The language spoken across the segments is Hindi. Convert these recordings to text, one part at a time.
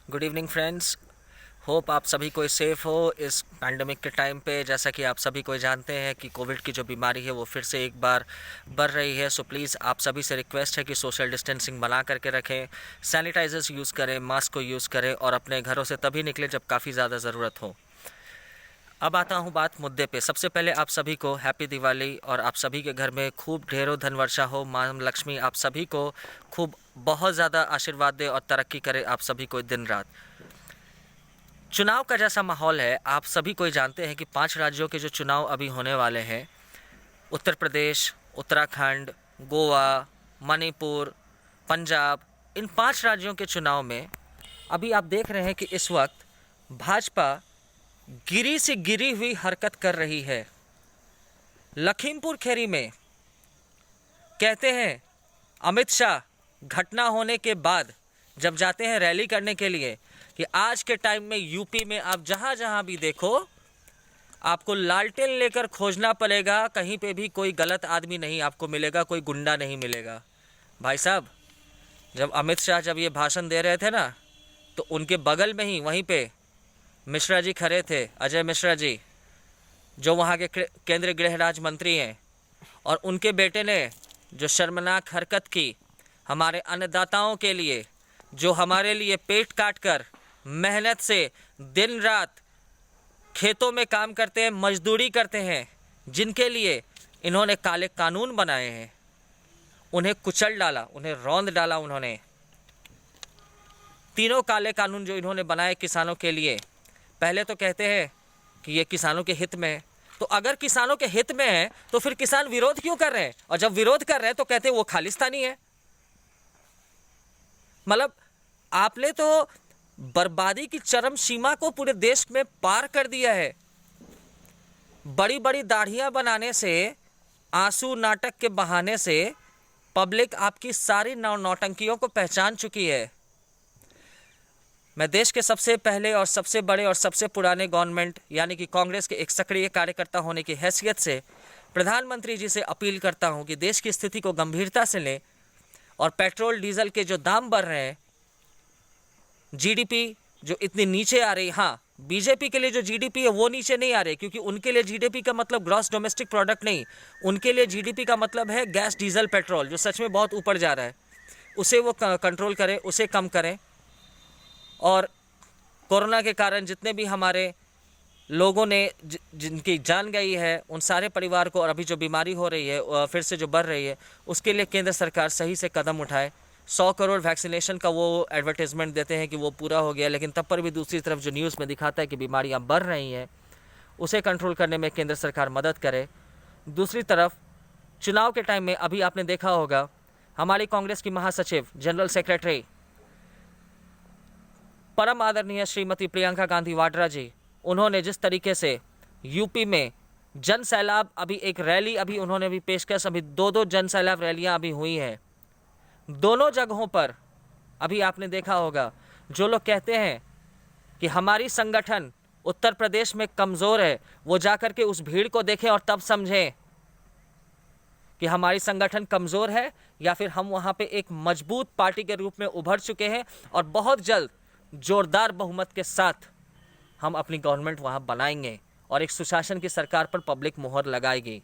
Good evening friends. होप आप सभी कोई सेफ़ हो इस पैंडमिक के टाइम पे। जैसा कि आप सभी कोई जानते हैं कि कोविड की जो बीमारी है वो फिर से एक बार बढ़ रही है। सो प्लीज़ आप सभी से रिक्वेस्ट है कि सोशल डिस्टेंसिंग बना करके रखें, सैनिटाइजर्स यूज़ करें, मास्क को यूज़ करें और अपने घरों से तभी निकलें जब काफ़ी ज़्यादा ज़रूरत हो। अब आता हूँ बात मुद्दे पे। सबसे पहले आप सभी को हैप्पी दिवाली और आप सभी के घर में खूब ढेरों धन वर्षा हो। माँ लक्ष्मी आप सभी को खूब बहुत ज़्यादा आशीर्वाद दे और तरक्की करे आप सभी को दिन रात। चुनाव का जैसा माहौल है, आप सभी कोई जानते हैं कि 5 राज्यों के जो चुनाव अभी होने वाले हैं, उत्तर प्रदेश, उत्तराखंड, गोवा, मणिपुर, पंजाब, इन 5 राज्यों के चुनाव में अभी आप देख रहे हैं कि इस वक्त भाजपा गिरी से गिरी हुई हरकत कर रही है। लखीमपुर खीरी में कहते हैं अमित शाह घटना होने के बाद जब जाते हैं रैली करने के लिए कि आज के टाइम में यूपी में आप जहाँ जहाँ भी देखो आपको लालटेन लेकर खोजना पड़ेगा, कहीं पे भी कोई गलत आदमी नहीं आपको मिलेगा, कोई गुंडा नहीं मिलेगा। भाई साहब, जब अमित शाह जब ये भाषण दे रहे थे ना, तो उनके बगल में ही वहीं पे मिश्रा जी खड़े थे, अजय मिश्रा जी, जो वहाँ के केंद्रीय गृह राज्य मंत्री हैं, और उनके बेटे ने जो शर्मनाक हरकत की हमारे अन्नदाताओं के लिए, जो हमारे लिए पेट काट कर मेहनत से दिन रात खेतों में काम करते हैं, मजदूरी करते हैं, जिनके लिए इन्होंने काले कानून बनाए हैं, उन्हें कुचल डाला, उन्हें रौंद डाला। उन्होंने तीनों काले कानून जो इन्होंने बनाए किसानों के लिए, पहले तो कहते हैं कि ये किसानों के हित में है। तो अगर किसानों के हित में है तो फिर किसान विरोध क्यों कर रहे हैं? और जब विरोध कर रहे हैं तो कहते हैं वो खालिस्तानी है। मतलब आपने तो बर्बादी की चरम सीमा को पूरे देश में पार कर दिया है। बड़ी बड़ी दाढ़ियां बनाने से, आंसू नाटक के बहाने से पब्लिक आपकी सारी नौटंकियों को पहचान चुकी है। मैं देश के सबसे पहले और सबसे बड़े और सबसे पुराने गवर्नमेंट यानी कि कांग्रेस के एक सक्रिय कार्यकर्ता होने की हैसियत से प्रधानमंत्री जी से अपील करता हूं कि देश की स्थिति को गंभीरता से लें और पेट्रोल डीजल के जो दाम बढ़ रहे हैं, जीडीपी जो इतनी नीचे आ रही, हाँ बीजेपी के लिए जो जीडीपी है वो नीचे नहीं आ रही, क्योंकि उनके लिए जीडीपी का मतलब ग्रॉस डोमेस्टिक प्रोडक्ट नहीं, उनके लिए जीडीपी का मतलब है गैस डीजल पेट्रोल, जो सच में बहुत ऊपर जा रहा है, उसे वो कंट्रोल करें, उसे कम करें। और कोरोना के कारण जितने भी हमारे लोगों ने जिनकी जान गई है, उन सारे परिवार को, और अभी जो बीमारी हो रही है फिर से जो बढ़ रही है, उसके लिए केंद्र सरकार सही से कदम उठाए। 100 करोड़ वैक्सीनेशन का वो एडवर्टाइजमेंट देते हैं कि वो पूरा हो गया, लेकिन तब पर भी दूसरी तरफ जो न्यूज़ में दिखाता है कि बीमारियां बढ़ रही हैं, उसे कंट्रोल करने में केंद्र सरकार मदद करे। दूसरी तरफ चुनाव के टाइम में अभी आपने देखा होगा हमारी कांग्रेस की महासचिव, जनरल सेक्रेटरी, परम आदरणीय श्रीमती प्रियंका गांधी वाड्रा जी, उन्होंने जिस तरीके से यूपी में जन सैलाब, अभी एक रैली अभी उन्होंने भी पेशकश, अभी 2-2 जन सैलाब रैलियां अभी हुई हैं दोनों जगहों पर। अभी आपने देखा होगा जो लोग कहते हैं कि हमारी संगठन उत्तर प्रदेश में कमज़ोर है, वो जाकर के उस भीड़ को देखें और तब समझें कि हमारी संगठन कमज़ोर है या फिर हम वहाँ पे एक मजबूत पार्टी के रूप में उभर चुके हैं और बहुत जल्द जोरदार बहुमत के साथ हम अपनी गवर्नमेंट वहाँ बनाएंगे और एक सुशासन की सरकार पर पब्लिक मोहर लगाएगी।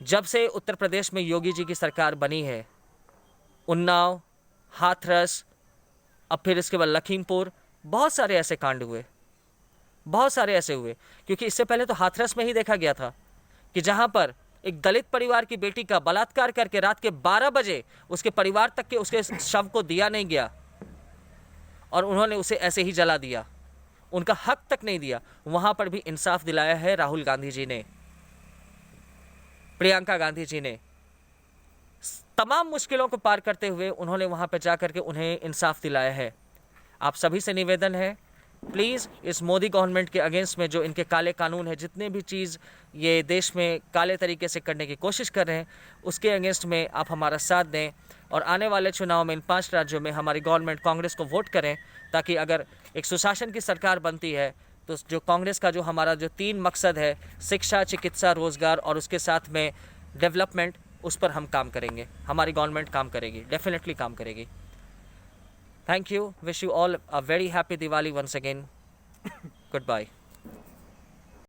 जब से उत्तर प्रदेश में योगी जी की सरकार बनी है, उन्नाव, हाथरस, अब फिर इसके बाद लखीमपुर, बहुत सारे ऐसे कांड हुए, बहुत सारे ऐसे हुए। क्योंकि इससे पहले तो हाथरस में ही देखा गया था कि जहाँ पर एक दलित परिवार की बेटी का बलात्कार करके रात के 12 बजे उसके परिवार तक के उसके शव को दिया नहीं गया और उन्होंने उसे ऐसे ही जला दिया, उनका हक तक नहीं दिया। वहाँ पर भी इंसाफ दिलाया है राहुल गांधी जी ने, प्रियंका गांधी जी ने। तमाम मुश्किलों को पार करते हुए उन्होंने वहाँ पर जाकर के उन्हें इंसाफ दिलाया है। आप सभी से निवेदन है, प्लीज़ इस मोदी गवर्नमेंट के अगेंस्ट में जो इनके काले कानून है, जितने भी चीज़ ये देश में काले तरीके से करने की कोशिश कर रहे हैं, उसके अगेंस्ट में आप हमारा साथ दें और आने वाले चुनाव में इन 5 राज्यों में हमारी गवर्नमेंट कांग्रेस को वोट करें, ताकि अगर एक सुशासन की सरकार बनती है तो जो कांग्रेस का जो हमारा जो 3 मकसद है, शिक्षा, चिकित्सा, रोज़गार और उसके साथ में डेवलपमेंट, उस पर हम काम करेंगे। हमारी गवर्नमेंट काम करेगी, डेफिनेटली काम करेगी। Thank you. Wish you all a very happy Diwali once again. Goodbye.